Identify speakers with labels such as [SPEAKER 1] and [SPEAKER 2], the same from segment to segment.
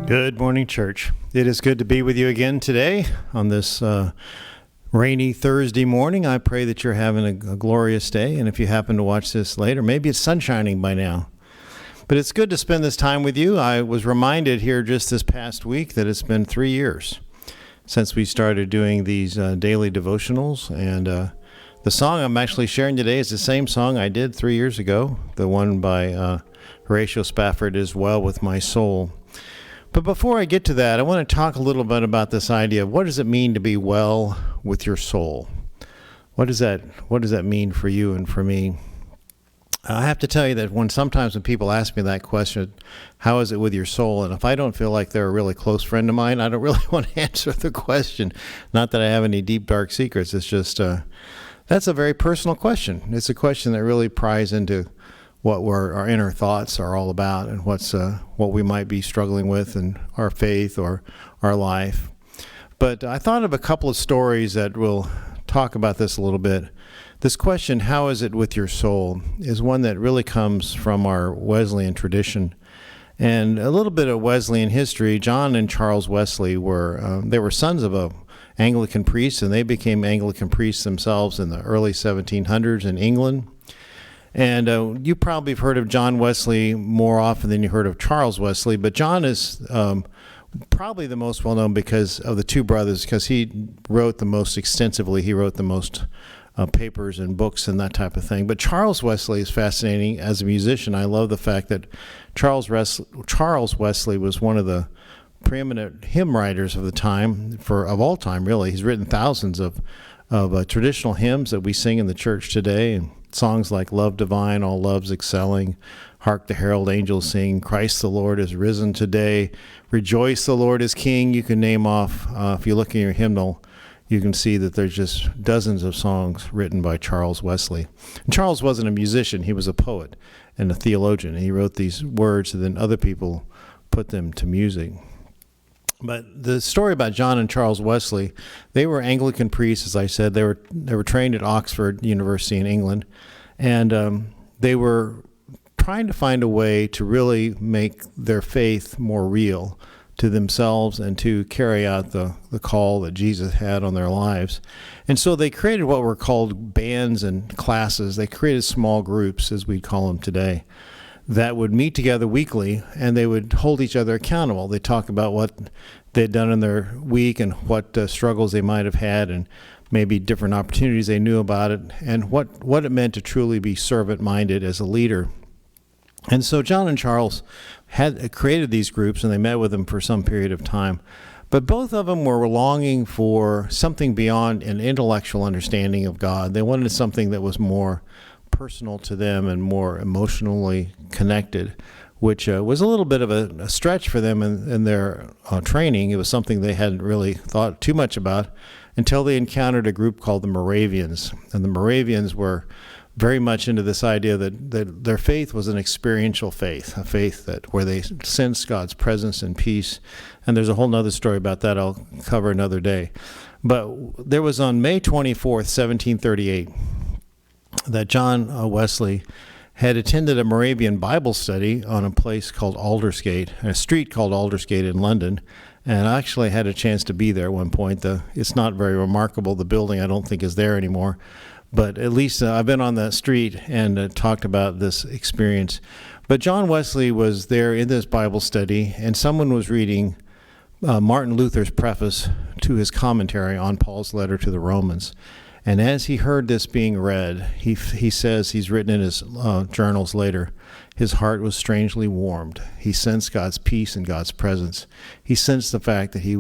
[SPEAKER 1] Good morning, church. It is good to be with you again today on this rainy Thursday morning. I pray that you're having a glorious day, and if you happen to watch this later, maybe it's sunshining by now. But it's good to spend this time with you. I was reminded here just this past week that it's been 3 years since we started doing these daily devotionals, and the song I'm actually sharing today is the same song I did 3 years ago, the one by Horatio Spafford, Is Well With My Soul. But before I get to that, I want to talk a little bit about this idea of what does it mean to be well with your soul? What does that mean for you and for me? I have to tell you that sometimes when people ask me that question, how is it with your soul? And if I don't feel like they're a really close friend of mine, I don't really want to answer the question. Not that I have any deep, dark secrets. It's just, that's a very personal question. It's a question that really pries into what our inner thoughts are all about, and what we might be struggling with in our faith or our life. But I thought of a couple of stories that will talk about this a little bit. This question, how is it with your soul, is one that really comes from our Wesleyan tradition. And a little bit of Wesleyan history. John and Charles Wesley were sons of a Anglican priest, and they became Anglican priests themselves in the early 1700s in England. And you probably have heard of John Wesley more often than you heard of Charles Wesley, but John is probably the most well-known because of the two brothers, because he wrote the most extensively. He wrote the most papers and books and that type of thing. But Charles Wesley is fascinating as a musician. I love the fact that Charles Wesley was one of the preeminent hymn writers of the time, of all time, really. He's written thousands of traditional hymns that we sing in the church today, and songs like Love Divine, All Loves Excelling, Hark the Herald Angels Sing, Christ the Lord is Risen Today, Rejoice the Lord is King. You can name off, if you look in your hymnal, you can see that there's just dozens of songs written by Charles Wesley. And Charles wasn't a musician, he was a poet and a theologian. He wrote these words and then other people put them to music. But the story about John and Charles Wesley, they were Anglican priests, as I said. They were trained at Oxford University in England, and they were trying to find a way to really make their faith more real to themselves and to carry out the call that Jesus had on their lives. And so they created what were called bands and classes. They created small groups, as we call them today, that would meet together weekly, and they would hold each other accountable. They'd talk about what they'd done in their week and what struggles they might have had, and maybe different opportunities they knew about it, and what it meant to truly be servant-minded as a leader. And so John and Charles had created these groups, and they met with them for some period of time. But both of them were longing for something beyond an intellectual understanding of God. They wanted something that was more personal to them and more emotionally connected, which was a little bit of a stretch for them in their training. It was something they hadn't really thought too much about until they encountered a group called the Moravians. And the Moravians were very much into this idea that their faith was an experiential faith, a faith where they sensed God's presence and peace. And there's a whole other story about that I'll cover another day. But there was on May 24th, 1738, that John Wesley had attended a Moravian Bible study on a place called Aldersgate, a street called Aldersgate in London. And I actually had a chance to be there at one point. It's not very remarkable. The building, I don't think, is there anymore. But at least I've been on that street and talked about this experience. But John Wesley was there in this Bible study, and someone was reading Martin Luther's preface to his commentary on Paul's letter to the Romans. And as he heard this being read, he says, he's written in his journals later, his heart was strangely warmed. He sensed God's peace and God's presence. He sensed the fact that he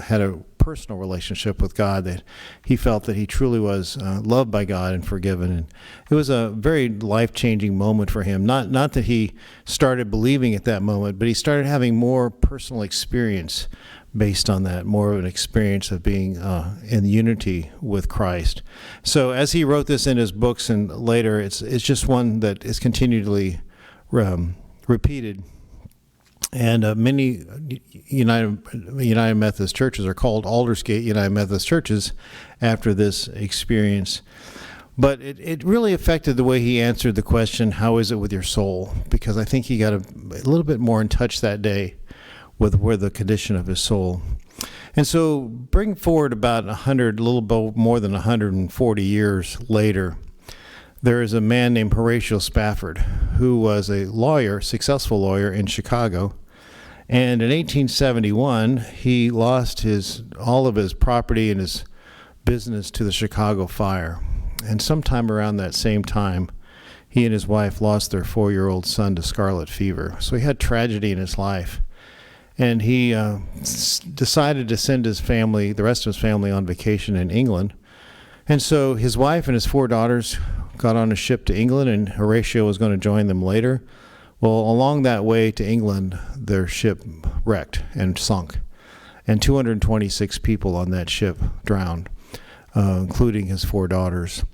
[SPEAKER 1] had a personal relationship with God, that he felt that he truly was loved by God and forgiven. And it was a very life-changing moment for him. Not that he started believing at that moment, but he started having more personal experience based on that, more of an experience of being in unity with Christ. So as he wrote this in his books and later, it's just one that is continually repeated. And many United Methodist churches are called Aldersgate United Methodist churches after this experience. But it really affected the way he answered the question, how is it with your soul? Because I think he got a little bit more in touch that day with where the condition of his soul. And so bring forward about 100, a little bit more than 140 years later, there is a man named Horatio Spafford who was a lawyer, successful lawyer in Chicago. And in 1871, he lost all of his property and his business to the Chicago fire. And sometime around that same time, he and his wife lost their 4-year-old son to scarlet fever. So he had tragedy in his life. And he decided to send his family, the rest of his family, on vacation in England. And so his wife and his 4 daughters got on a ship to England, and Horatio was going to join them later. Well, along that way to England, their ship wrecked and sunk, and 226 people on that ship drowned, including his 4 daughters.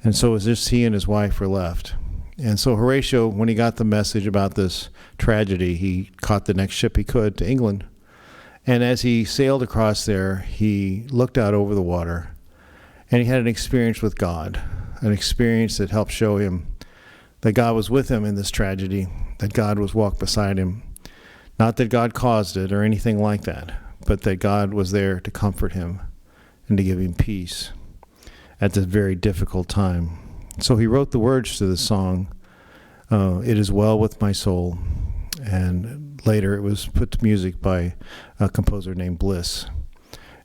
[SPEAKER 1] And so it was just he and his wife were left. And so Horatio, when he got the message about this tragedy, he caught the next ship he could to England. And as he sailed across there, he looked out over the water, and he had an experience with God, an experience that helped show him that God was with him in this tragedy, that God was walked beside him. Not that God caused it or anything like that, but that God was there to comfort him and to give him peace at this very difficult time. So he wrote the words to the song, It Is Well With My Soul, and later it was put to music by a composer named Bliss.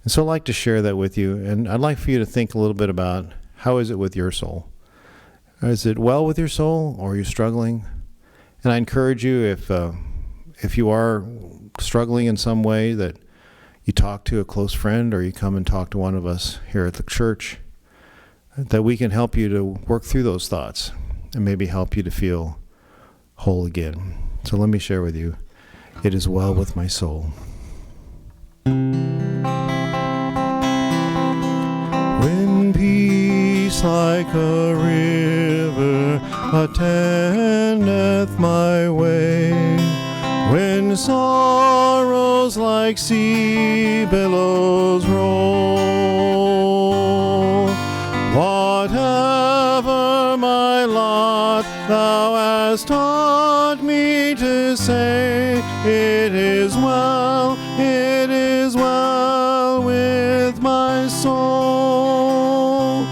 [SPEAKER 1] And so I'd like to share that with you, and I'd like for you to think a little bit about how is it with your soul? Is it well with your soul, or are you struggling? And I encourage you, if you are struggling in some way, that you talk to a close friend, or you come and talk to one of us here at the church, that we can help you to work through those thoughts and maybe help you to feel whole again. So let me share with you, It Is Well With My Soul. When peace like a river attendeth my way, when sorrows like sea billows roll, whatever my lot, thou hast taught me to say, it is well with my soul.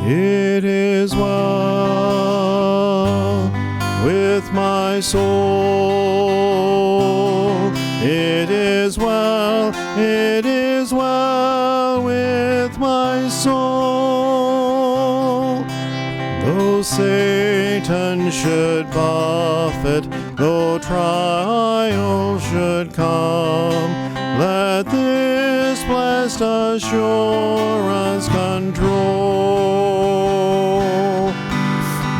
[SPEAKER 1] It is well with my soul. It is well with my soul. Though Satan should buffet, though trial should come, let this blessed assurance control,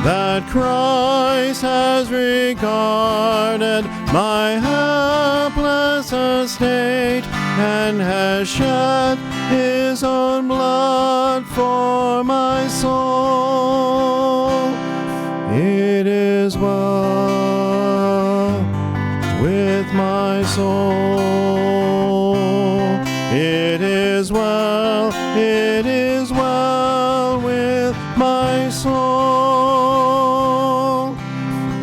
[SPEAKER 1] that Christ has regarded my helpless estate, and has shed his own blood for my soul. It is well with my soul. It is well with my soul.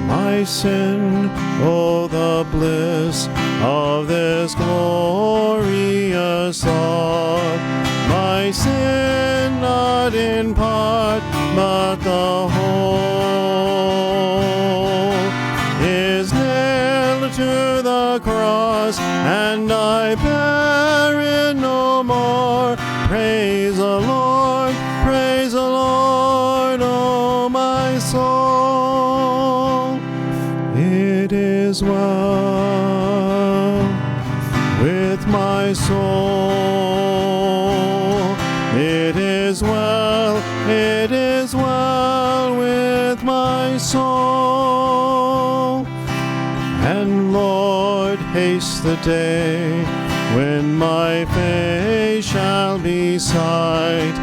[SPEAKER 1] My sin, oh, the bliss of this glorious thought, my sin not in part, but the whole, is nailed to the cross, and I bear it no more. Praise the Lord, oh my soul. It is well with my soul. It is well with my soul. And Lord, haste the day when my face shall be sight,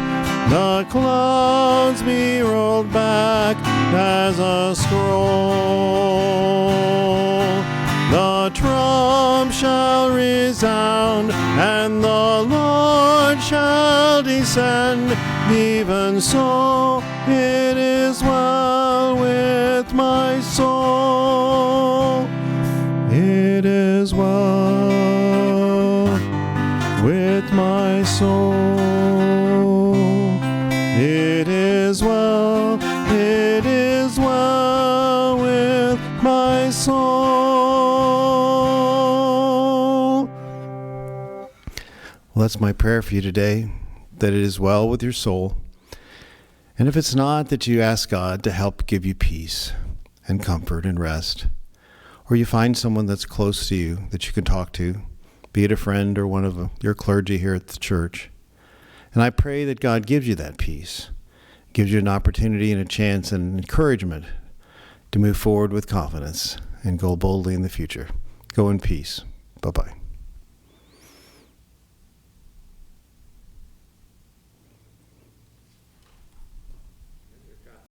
[SPEAKER 1] the clouds be rolled back as a scroll, the trump shall resound, and the Lord shall descend. Even so, it is well with my soul. It is well my soul. Well, that's my prayer for you today, that it is well with your soul. And if it's not, that you ask God to help give you peace and comfort and rest. Or you find someone that's close to you that you can talk to, be it a friend or one of your clergy here at the church. And I pray that God gives you that peace, gives you an opportunity and a chance and encouragement to move forward with confidence and go boldly in the future. Go in peace. Bye-bye.